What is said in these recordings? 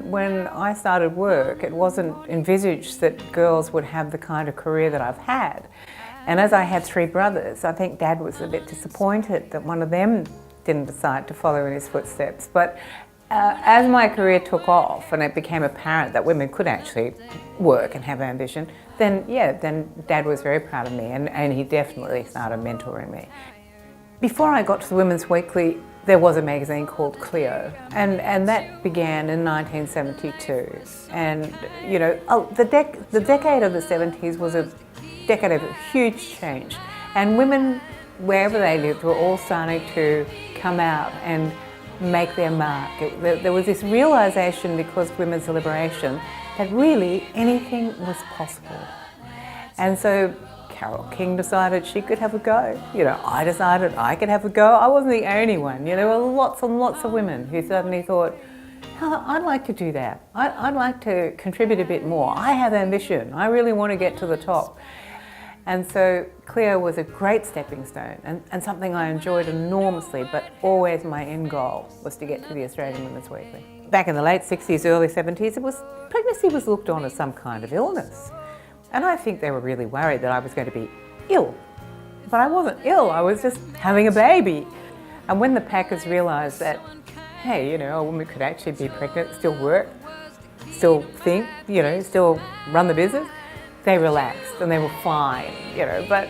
when I started work, it wasn't envisaged that girls would have the kind of career that I've had. And as I had three brothers, I think Dad was a bit disappointed that one of them didn't decide to follow in his footsteps. But as my career took off and it became apparent that women could actually work and have ambition, then Dad was very proud of me, and he definitely started mentoring me. Before I got to the Women's Weekly, there was a magazine called Cleo, and that began in 1972. And you know, the decade of the 70s was a decade of huge change, and women, wherever they lived, were all starting to come out and make their mark. There was this realisation, because of women's liberation, that really anything was possible. And so Carole King decided she could have a go. You know, I decided I could have a go. I wasn't the only one. You know, there were lots and lots of women who suddenly thought, oh, I'd like to do that. I'd like to contribute a bit more. I have ambition. I really want to get to the top. And so Cleo was a great stepping stone, and something I enjoyed enormously, but always my end goal was to get to the Australian Women's Weekly. Back in the late 60s, early 70s, pregnancy was looked on as some kind of illness. And I think they were really worried that I was going to be ill. But I wasn't ill, I was just having a baby. And when the packers realised that, hey, you know, a woman could actually be pregnant, still work, still think, you know, still run the business, they relaxed and they were fine, you know. But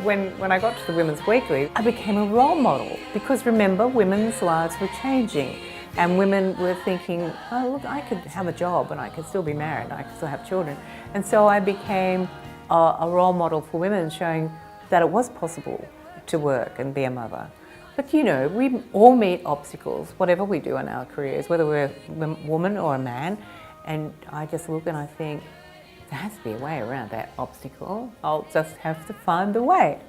when I got to the Women's Weekly, I became a role model, because remember, women's lives were changing. And women were thinking, oh look, I could have a job and I could still be married and I could still have children. And so I became a role model for women, showing that it was possible to work and be a mother. But you know, we all meet obstacles, whatever we do in our careers, whether we're a woman or a man. And I just look and I think, there has to be a way around that obstacle. I'll just have to find the way.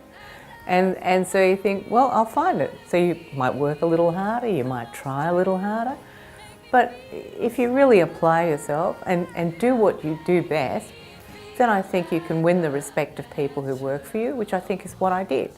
And so you think, well, I'll find it. So you might work a little harder, you might try a little harder. But if you really apply yourself and do what you do best, then I think you can win the respect of people who work for you, which I think is what I did.